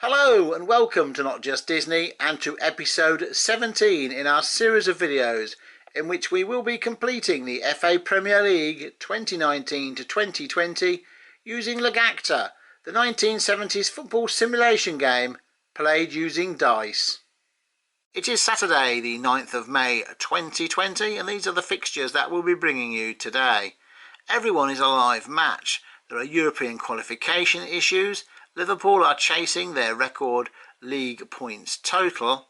Hello and welcome to Not Just Disney and to episode 17 in our series of videos in which we will be completing the FA Premier League 2019 to 2020 using Logacta, the 1970s football simulation game played using dice. It is Saturday the 9th of May 2020 and these are the fixtures that we'll be bringing you today. Everyone is a live match. There are European qualification issues. Liverpool are chasing their record league points total,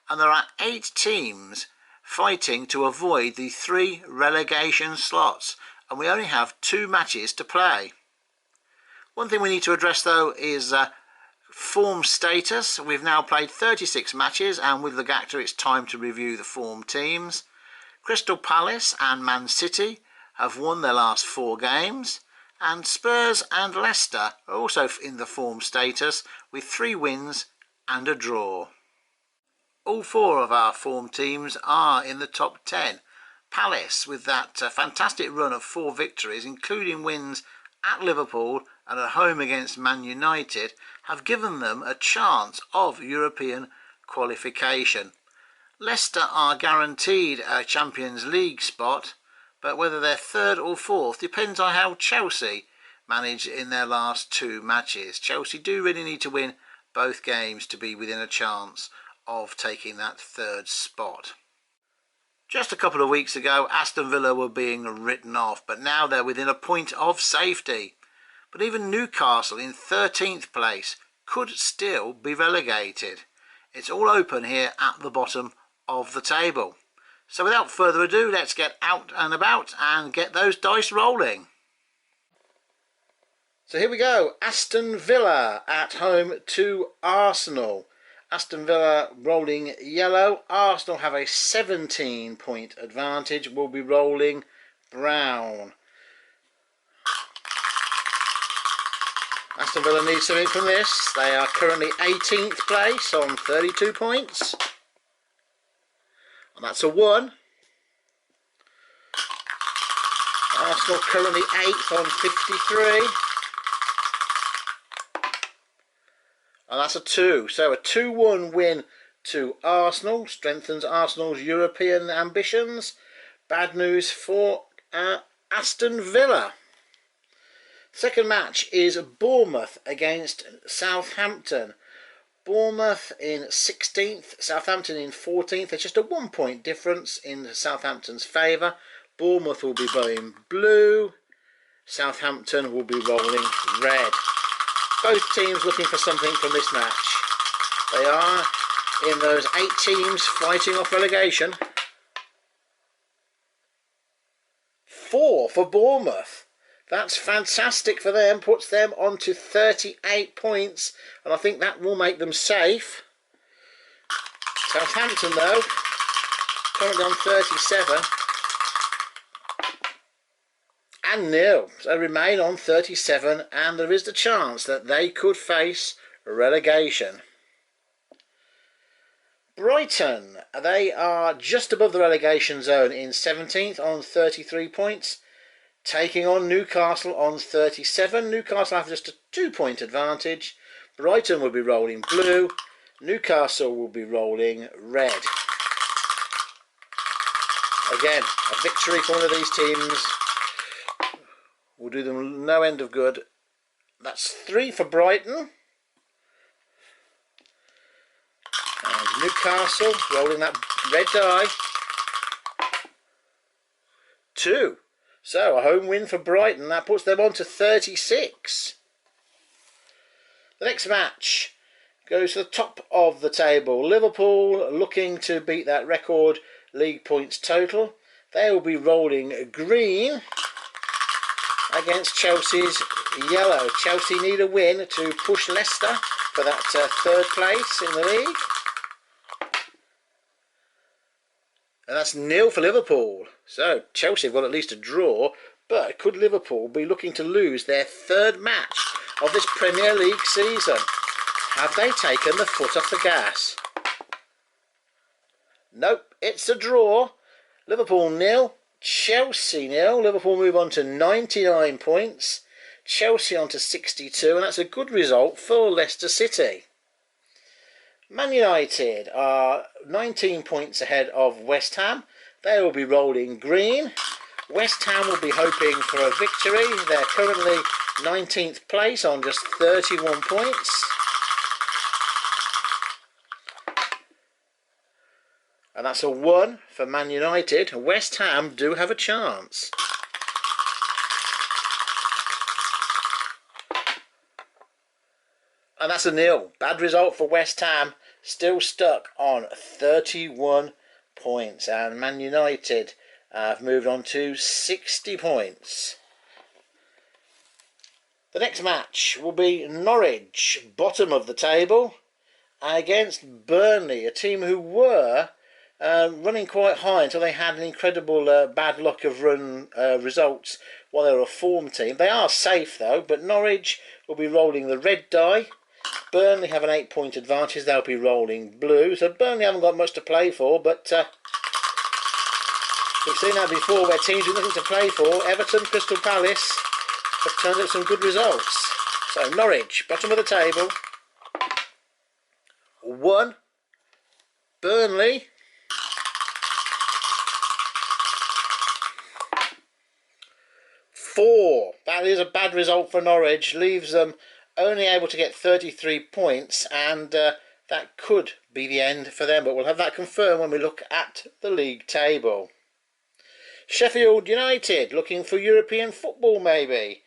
and there are 8 teams fighting to avoid the 3 relegation slots, and we only have 2 matches to play. One thing we need to address though is form status. We've now played 36 matches, and with Logacta it's time to review the form teams. Crystal Palace and Man City have won their last 4 games. And Spurs and Leicester are also in the form status with 3 wins and a draw. All 4 of our form teams are in the top 10. Palace, with that fantastic run of 4 victories, including wins at Liverpool and at home against Man United, have given them a chance of European qualification. Leicester are guaranteed a Champions League spot, but whether they're 3rd or 4th depends on how Chelsea manage in their last 2 matches. Chelsea do really need to win both games to be within a chance of taking that 3rd spot. Just a couple of weeks ago, Aston Villa were being written off, but now they're within a point of safety. But even Newcastle in 13th place could still be relegated. It's all open here at the bottom of the table. So without further ado, let's get out and about and get those dice rolling. So here we go. Aston Villa at home to Arsenal. Aston Villa rolling yellow. Arsenal have a 17-point advantage. We'll be rolling brown. Aston Villa needs something from this. They are currently 18th place on 32 points. And that's a 1. Arsenal currently 8th on 53. And that's a 2. So a 2-1 win to Arsenal. Strengthens Arsenal's European ambitions. Bad news for Aston Villa. Second match is Bournemouth against Southampton. Bournemouth in 16th, Southampton in 14th. There's just a 1-point difference in Southampton's favour. Bournemouth will be going blue. Southampton will be rolling red. Both teams looking for something from this match. They are in those 8 teams fighting off relegation. 4 for Bournemouth. That's fantastic for them, puts them on to 38 points, and I think that will make them safe. Southampton, though, currently on 37, and nil, so remain on 37, and there is the chance that they could face relegation. Brighton, they are just above the relegation zone in 17th on 33 points. Taking on Newcastle on 37. Newcastle have just a 2-point advantage. Brighton will be rolling blue. Newcastle will be rolling red. Again, a victory for one of these teams will do them no end of good. That's 3 for Brighton. And Newcastle rolling that red die. 2. So, a home win for Brighton. That puts them on to 36. The next match goes to the top of the table. Liverpool looking to beat that record league points total. They will be rolling green against Chelsea's yellow. Chelsea need a win to push Leicester for that 3rd place in the league. And that's nil for Liverpool. So Chelsea have got at least a draw, but could Liverpool be looking to lose their 3rd match of this Premier League season? Have they taken the foot off the gas? Nope, it's a draw. Liverpool nil, Chelsea nil. Liverpool move on to 99 points. Chelsea on to 62, and that's a good result for Leicester City. Man United are 19 points ahead of West Ham. They will be rolling green. West Ham will be hoping for a victory. They're currently 19th place on just 31 points. And that's a 1 for Man United. West Ham do have a chance. And that's a 0. Bad result for West Ham. Still stuck on 31 points. And Man United have moved on to 60 points. The next match will be Norwich, bottom of the table, against Burnley, a team who were running quite high until they had an incredible bad luck of run results while they were a form team. They are safe though, but Norwich will be rolling the red die. Burnley have an 8-point advantage. They'll be rolling blue. So Burnley haven't got much to play for, but we've seen that before where teams with nothing to play for. Everton, Crystal Palace have turned up some good results. So Norwich, bottom of the table. 1. Burnley. 4. That is a bad result for Norwich. Leaves them only able to get 33 points, and that could be the end for them, but we'll have that confirmed when we look at the league table. Sheffield United looking for European football maybe.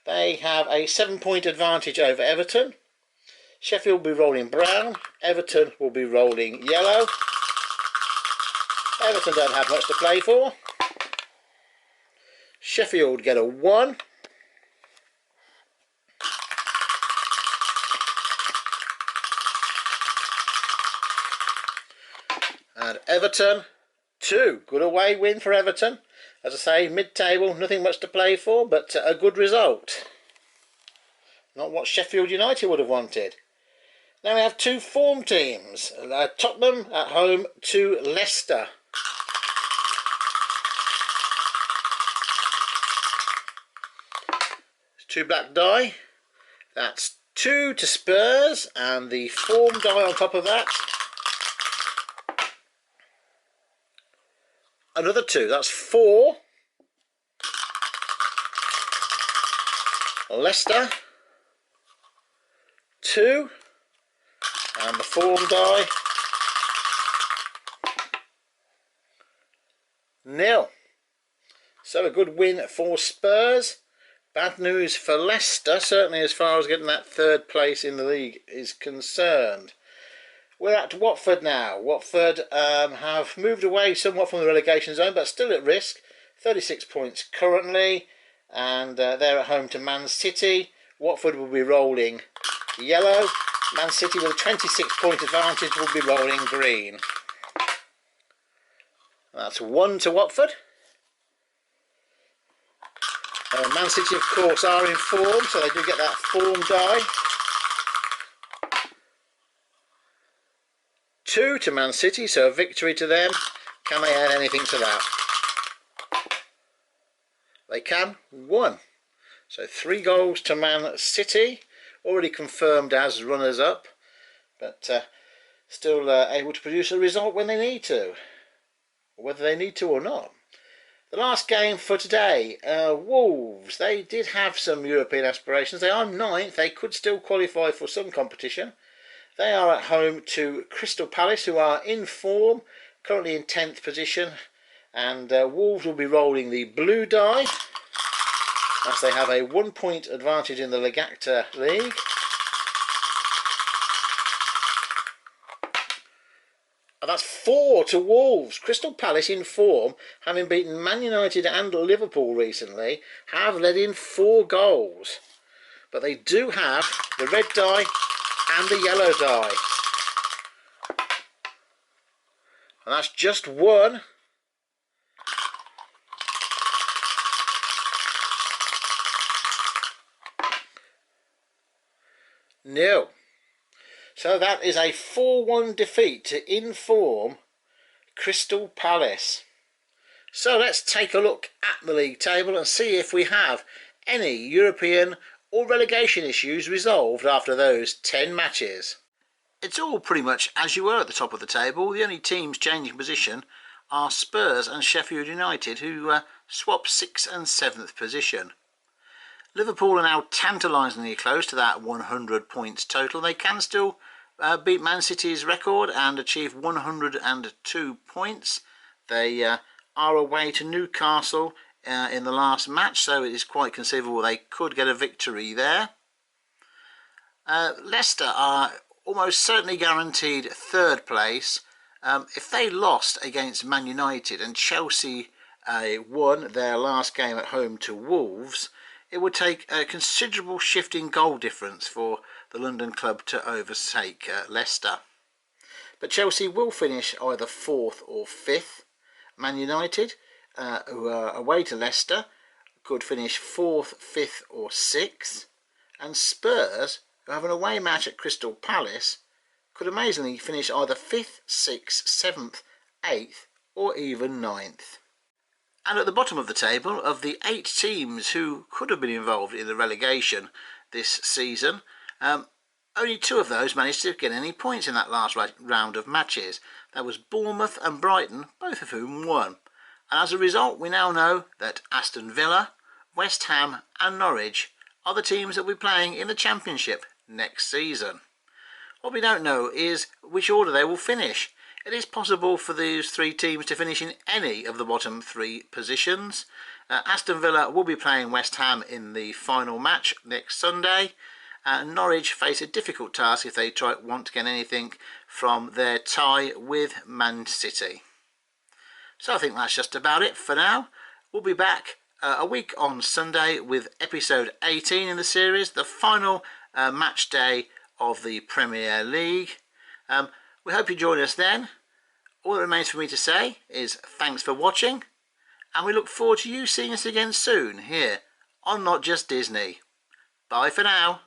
They have a 7-point advantage over Everton. Sheffield will be rolling brown. Everton will be rolling yellow. Everton don't have much to play for. Sheffield get a 1. And Everton 2. Good away win for Everton. As I say, mid-table, nothing much to play for, but a good result. Not what Sheffield United would have wanted. Now we have 2 form teams. Tottenham at home to Leicester. There's 2 black die. That's 2 to Spurs, and the form die on top of that. Another 2, that's 4. Leicester 2, and the form die 0. So a good win for Spurs. Bad news for Leicester, certainly as far as getting that 3rd place in the league is concerned. We're at Watford now. Watford have moved away somewhat from the relegation zone, but still at risk. 36 points currently, and they're at home to Man City. Watford will be rolling yellow. Man City with a 26-point advantage will be rolling green. That's 1 to Watford. Man City, of course, are in form, so they do get that form die. 2 to Man City, so a victory to them. Can they add anything to that? They can. 1. So 3 goals to Man City, already confirmed as runners-up, but still able to produce a result when they need to, whether they need to or not. The last game for today, Wolves. They did have some European aspirations. They are 9th. They could still qualify for some competition. They are at home to Crystal Palace, who are in form, currently in 10th position. And Wolves will be rolling the blue die, as they have a 1-point advantage in the Logacta League. And that's 4 to Wolves. Crystal Palace in form, having beaten Man United and Liverpool recently, have led in 4 goals. But they do have the red die and the yellow die. And that's just 1. No. So that is a 4-1 defeat to in-form Crystal Palace. So let's take a look at the league table and see if we have any European or relegation issues resolved after those 10 matches. it's all pretty much as you were at the top of the table. The only teams changing position are Spurs and Sheffield United, who swap 6th and 7th position. Liverpool are now tantalisingly close to that 100 points total. They can still beat Man City's record and achieve 102 points. They are away to Newcastle in the last match, so it is quite conceivable they could get a victory there. Leicester are almost certainly guaranteed 3rd place. If they lost against Man United and Chelsea won their last game at home to Wolves, it would take a considerable shift in goal difference for the London club to overtake Leicester. But Chelsea will finish either 4th or 5th. Man United, who are away to Leicester, could finish 4th, 5th or 6th. And Spurs, who have an away match at Crystal Palace, could amazingly finish either 5th, 6th, 7th, 8th or even 9th. And at the bottom of the table, of the 8 teams who could have been involved in the relegation this season, only 2 of those managed to get any points in that last round of matches. That was Bournemouth and Brighton, both of whom won. And as a result, we now know that Aston Villa, West Ham and Norwich are the teams that will be playing in the Championship next season. What we don't know is which order they will finish. It is possible for these 3 teams to finish in any of the bottom 3 positions. Aston Villa will be playing West Ham in the final match next Sunday. Norwich face a difficult task if they want to get anything from their tie with Man City. So I think that's just about it for now. We'll be back a week on Sunday with episode 18 in the series, the final match day of the Premier League. We hope you join us then. All that remains for me to say is thanks for watching, and we look forward to you seeing us again soon here on Not Just Disney. Bye for now.